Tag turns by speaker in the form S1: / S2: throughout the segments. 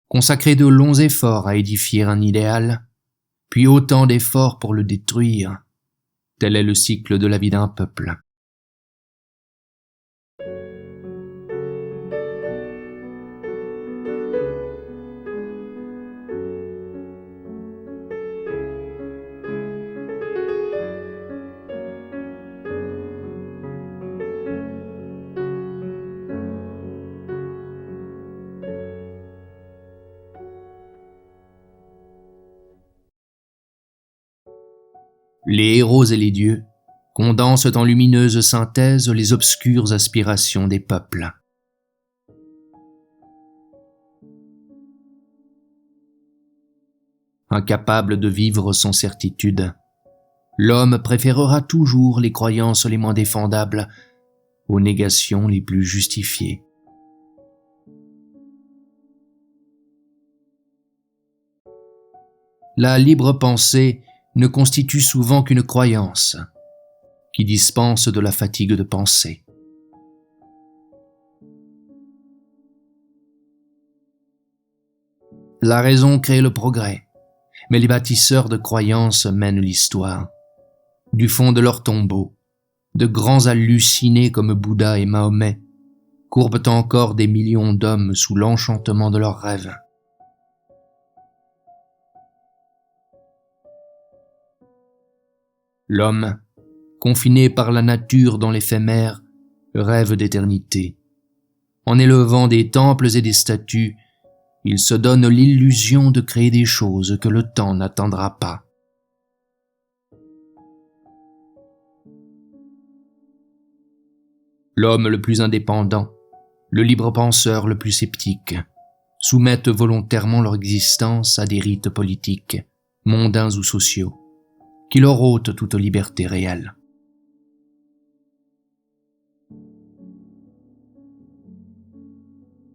S1: consacrer de longs efforts à édifier un idéal, puis autant d'efforts pour le détruire. Tel est le cycle de la vie d'un peuple. Les héros et les dieux condensent en lumineuse synthèse les obscures aspirations des peuples. Incapable de vivre sans certitude, l'homme préférera toujours les croyances les moins défendables aux négations les plus justifiées. La libre pensée ne constitue souvent qu'une croyance qui dispense de la fatigue de penser. La raison crée le progrès, mais les bâtisseurs de croyances mènent l'histoire. Du fond de leur tombeau, de grands hallucinés comme Bouddha et Mahomet courbent encore des millions d'hommes sous l'enchantement de leurs rêves. L'homme, confiné par la nature dans l'éphémère, rêve d'éternité. En élevant des temples et des statues, il se donne l'illusion de créer des choses que le temps n'atteindra pas. L'homme le plus indépendant, le libre penseur le plus sceptique, soumettent volontairement leur existence à des rites politiques, mondains ou sociaux, qui leur ôtent toute liberté réelle.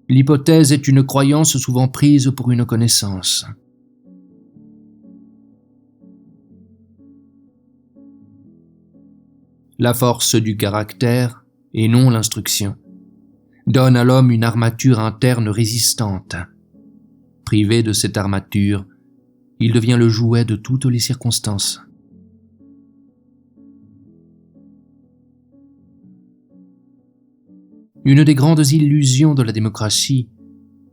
S1: L'hypothèse est une croyance souvent prise pour une connaissance. La force du caractère, et non l'instruction, donne à l'homme une armature interne résistante. Privé de cette armature, il devient le jouet de toutes les circonstances. Une des grandes illusions de la démocratie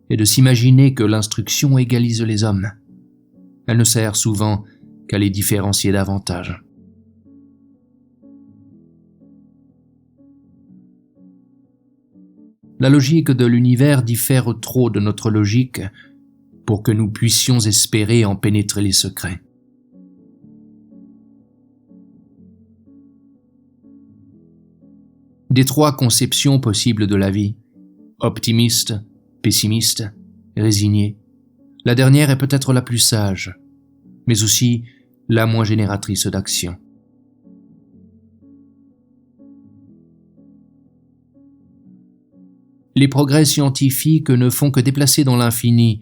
S1: est de s'imaginer que l'instruction égalise les hommes. Elle ne sert souvent qu'à les différencier davantage. La logique de l'univers diffère trop de notre logique pour que nous puissions espérer en pénétrer les secrets. Des trois conceptions possibles de la vie, optimiste, pessimiste, résigné, la dernière est peut-être la plus sage, mais aussi la moins génératrice d'action. Les progrès scientifiques ne font que déplacer dans l'infini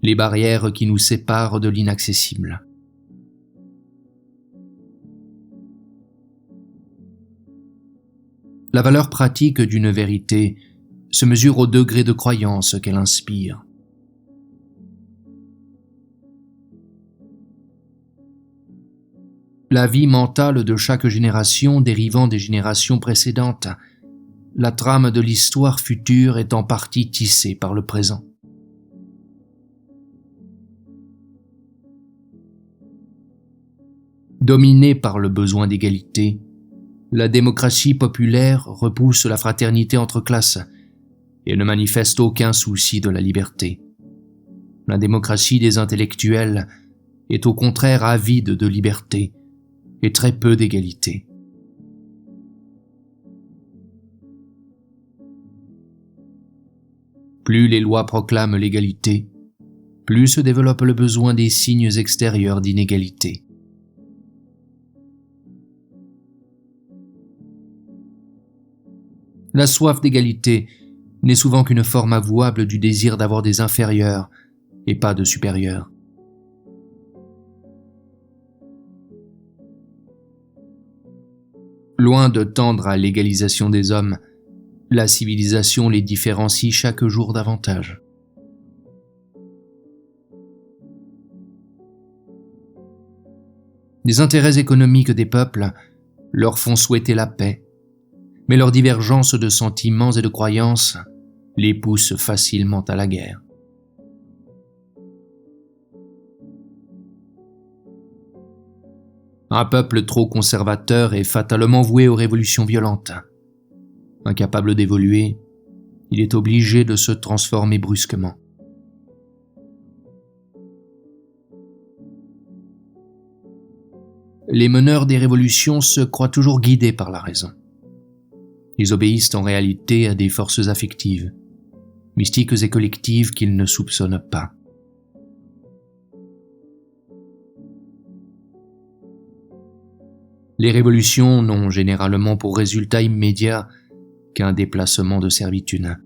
S1: les barrières qui nous séparent de l'inaccessible. La valeur pratique d'une vérité se mesure au degré de croyance qu'elle inspire. La vie mentale de chaque génération dérivant des générations précédentes, la trame de l'histoire future est en partie tissée par le présent. Dominée par le besoin d'égalité, la démocratie populaire repousse la fraternité entre classes et ne manifeste aucun souci de la liberté. La démocratie des intellectuels est au contraire avide de liberté et très peu d'égalité. Plus les lois proclament l'égalité, plus se développe le besoin des signes extérieurs d'inégalité. La soif d'égalité n'est souvent qu'une forme avouable du désir d'avoir des inférieurs et pas de supérieurs. Loin de tendre à l'égalisation des hommes, la civilisation les différencie chaque jour davantage. Les intérêts économiques des peuples leur font souhaiter la paix, mais leurs divergences de sentiments et de croyances les poussent facilement à la guerre. Un peuple trop conservateur est fatalement voué aux révolutions violentes. Incapable d'évoluer, il est obligé de se transformer brusquement. Les meneurs des révolutions se croient toujours guidés par la raison. Ils obéissent en réalité à des forces affectives, mystiques et collectives qu'ils ne soupçonnent pas. Les révolutions n'ont généralement pour résultat immédiat qu'un déplacement de servitude.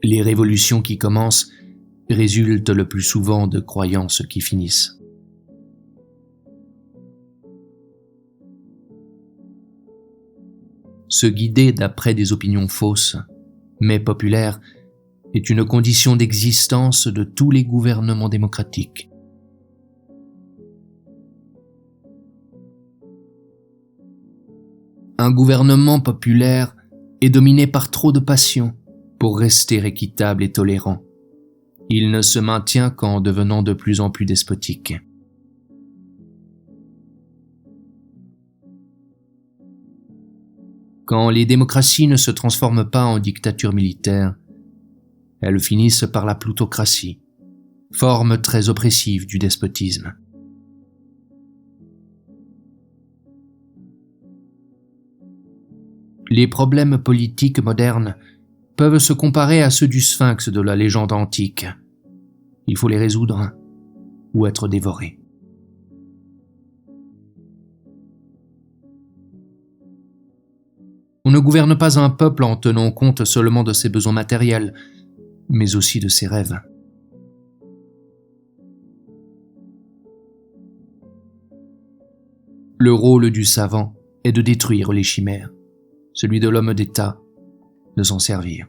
S1: Les révolutions qui commencent résultent le plus souvent de croyances qui finissent. Se guider d'après des opinions fausses, mais populaires, est une condition d'existence de tous les gouvernements démocratiques. Un gouvernement populaire est dominé par trop de passion pour rester équitable et tolérant. Il ne se maintient qu'en devenant de plus en plus despotique. Quand les démocraties ne se transforment pas en dictature militaire, elles finissent par la plutocratie, forme très oppressive du despotisme. Les problèmes politiques modernes peuvent se comparer à ceux du Sphinx de la légende antique. Il faut les résoudre ou être dévorés. On ne gouverne pas un peuple en tenant compte seulement de ses besoins matériels, mais aussi de ses rêves. Le rôle du savant est de détruire les chimères, celui de l'homme d'État de s'en servir.